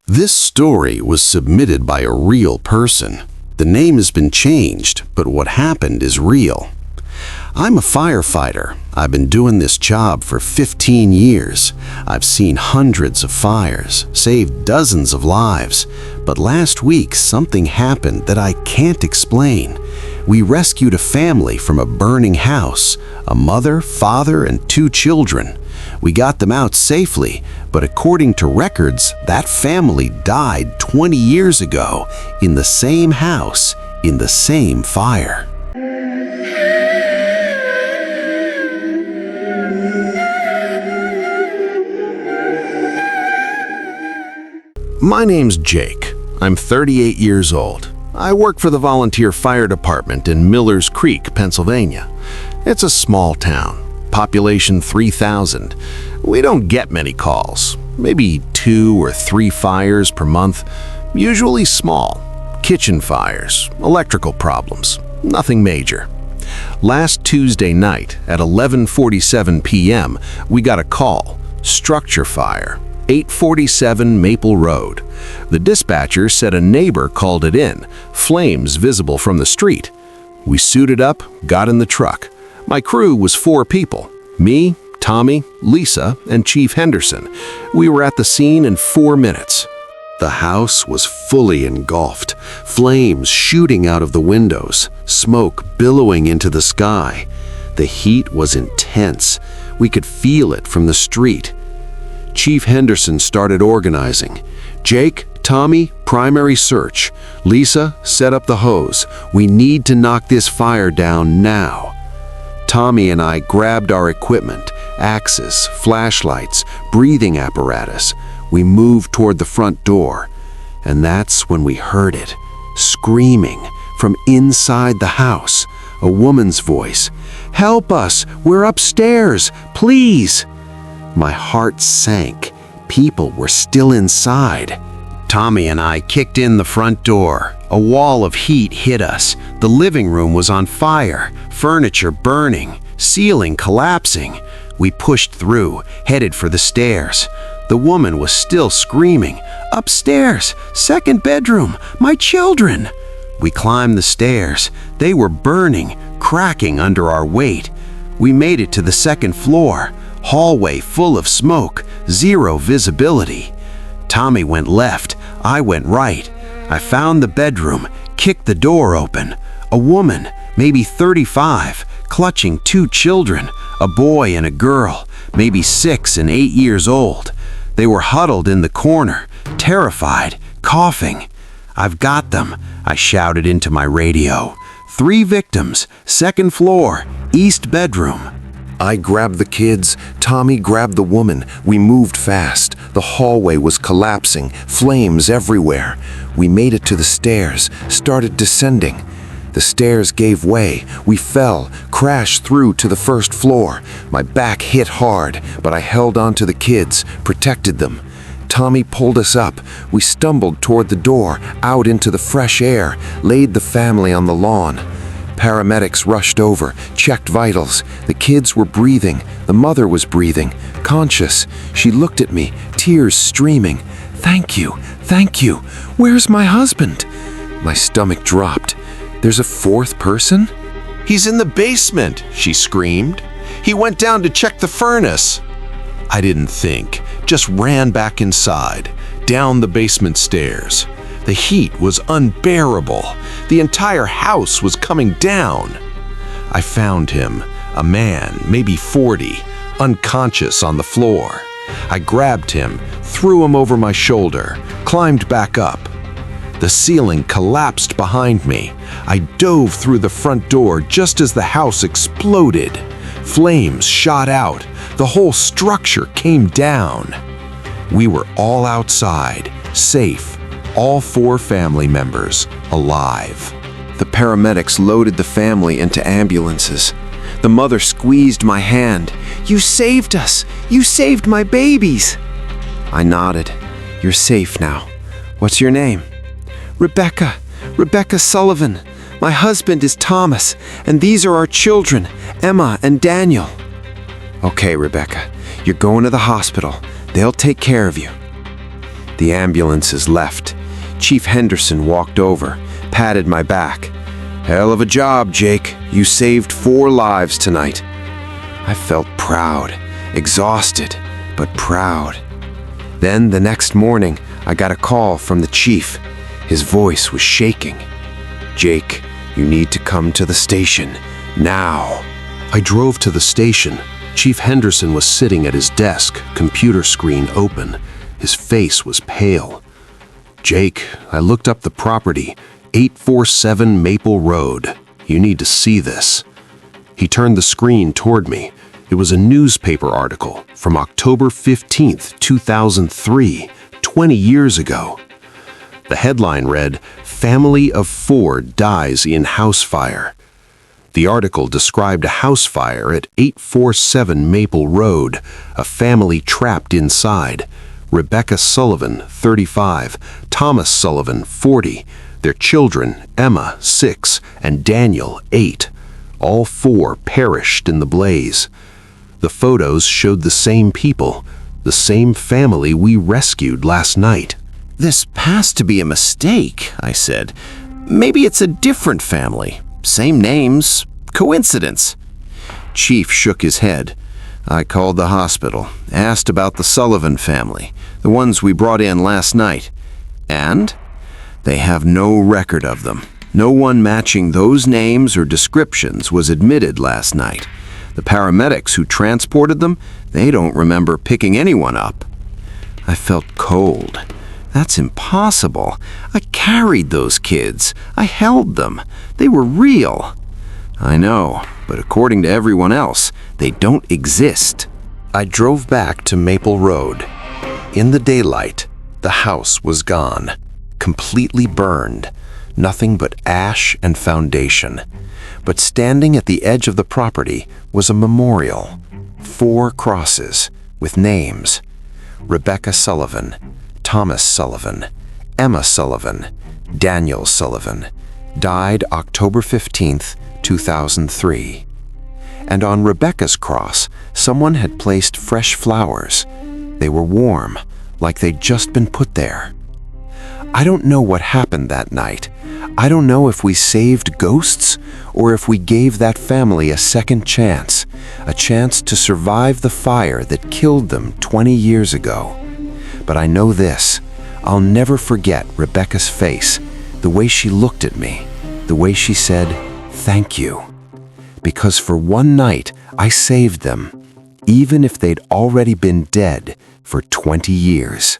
This story was submitted by a real person. The name has been changed, but what happened is real. I'm a firefighter. I've been doing this job for 15 years. I've seen hundreds of fires, saved dozens of lives. But last week, something happened that I can't explain. We rescued a family from a burning house, a mother, father, and 2 children. We got them out safely, but according to records, that family died 20 years ago in the same house, in the same fire. My name's Jake. I'm 38 years old. I work for the volunteer fire department in Millers Creek, Pennsylvania. It's a small town, population 3,000. We don't get many calls, maybe 2 or 3 fires per month, usually small. Kitchen fires, electrical problems, nothing major. Last Tuesday night at 11:47 p.m., we got a call, structure fire, 847 Maple Road. The dispatcher said a neighbor called it in, flames visible from the street. We suited up, got in the truck. My crew was 4 people, me, Tommy, Lisa, and Chief Henderson. We were at the scene in 4 minutes. The house was fully engulfed, flames shooting out of the windows, smoke billowing into the sky. The heat was intense. We could feel it from the street. Chief Henderson started organizing. Jake, Tommy, primary search. Lisa, set up the hose. We need to knock this fire down now. Tommy and I grabbed our equipment, axes, flashlights, breathing apparatus. We moved toward the front door, and that's when we heard it, screaming from inside the house, a woman's voice. "Help us! We're upstairs! Please!" My heart sank. People were still inside. Tommy and I kicked in the front door. A wall of heat hit us. The living room was on fire, furniture burning, ceiling collapsing. We pushed through, headed for the stairs. The woman was still screaming, "Upstairs! Second bedroom! My children!" We climbed the stairs. They were burning, cracking under our weight. We made it to the second floor. Hallway full of smoke, zero visibility. Tommy went left, I went right. I found the bedroom, kicked the door open. A woman, maybe 35, clutching 2 children, a boy and a girl, maybe 6 and 8 years old. They were huddled in the corner, terrified, coughing. "I've got them," I shouted into my radio. 3 victims, second floor, east bedroom. I grabbed the kids, Tommy grabbed the woman. We moved fast. The hallway was collapsing, flames everywhere. We made it to the stairs, started descending. The stairs gave way. We fell, crashed through to the first floor. My back hit hard, but I held on to the kids, protected them. Tommy pulled us up. We stumbled toward the door, out into the fresh air, laid the family on the lawn. Paramedics rushed over, checked vitals. The kids were breathing. The mother was breathing, conscious. She looked at me, tears streaming. "Thank you, thank you. Where's my husband?" My stomach dropped. "There's a 4th person?" "He's in the basement," she screamed. "He went down to check the furnace." I didn't think, just ran back inside, down the basement stairs. The heat was unbearable. The entire house was coming down. I found him, a man, maybe 40, unconscious on the floor. I grabbed him, threw him over my shoulder, climbed back up. The ceiling collapsed behind me. I dove through the front door just as the house exploded. Flames shot out. The whole structure came down. We were all outside, safe. All 4 family members alive. The paramedics loaded the family into ambulances. The mother squeezed my hand. "You saved us! You saved my babies!" I nodded. "You're safe now. What's your name?" "Rebecca. Rebecca Sullivan. My husband is Thomas, and these are our children, Emma and Daniel." "Okay, Rebecca. You're going to the hospital. They'll take care of you." The ambulances left. Chief Henderson walked over, patted my back. "Hell of a job, Jake. You saved 4 lives tonight." I felt proud, exhausted, but proud. Then the next morning, I got a call from the chief. His voice was shaking. "Jake, you need to come to the station, now." I drove to the station. Chief Henderson was sitting at his desk, computer screen open. His face was pale. "Jake, I looked up the property, 847 Maple Road. You need to see this." He turned the screen toward me. It was a newspaper article from October 15th, 2003, 20 years ago. The headline read, "Family of 4 dies in house fire." The article described a house fire at 847 Maple Road, a family trapped inside. Rebecca Sullivan, 35, Thomas Sullivan, 40, their children, Emma, 6, and Daniel, 8. All 4 perished in the blaze. The photos showed the same people, the same family we rescued last night. "This has to be a mistake," I said. "Maybe it's a different family. Same names. Coincidence." Chief shook his head. "I called the hospital, asked about the Sullivan family, the ones we brought in last night. And they have no record of them. No one matching those names or descriptions was admitted last night. The paramedics who transported them, they don't remember picking anyone up." I felt cold. That's impossible. I carried those kids. I held them. They were real. "I know, but according to everyone else, they don't exist." I drove back to Maple Road. In the daylight, the house was gone, completely burned, nothing but ash and foundation. But standing at the edge of the property was a memorial, 4 crosses with names: Rebecca Sullivan, Thomas Sullivan, Emma Sullivan, Daniel Sullivan, died October 15th, 2003. And on Rebecca's cross, someone had placed fresh flowers. They were warm, like they'd just been put there. I don't know what happened that night. I don't know if we saved ghosts or if we gave that family a second chance, a chance to survive the fire that killed them 20 years ago. But I know this, I'll never forget Rebecca's face, the way she looked at me, the way she said, "Thank you." Because for one night, I saved them, even if they'd already been dead for 20 years.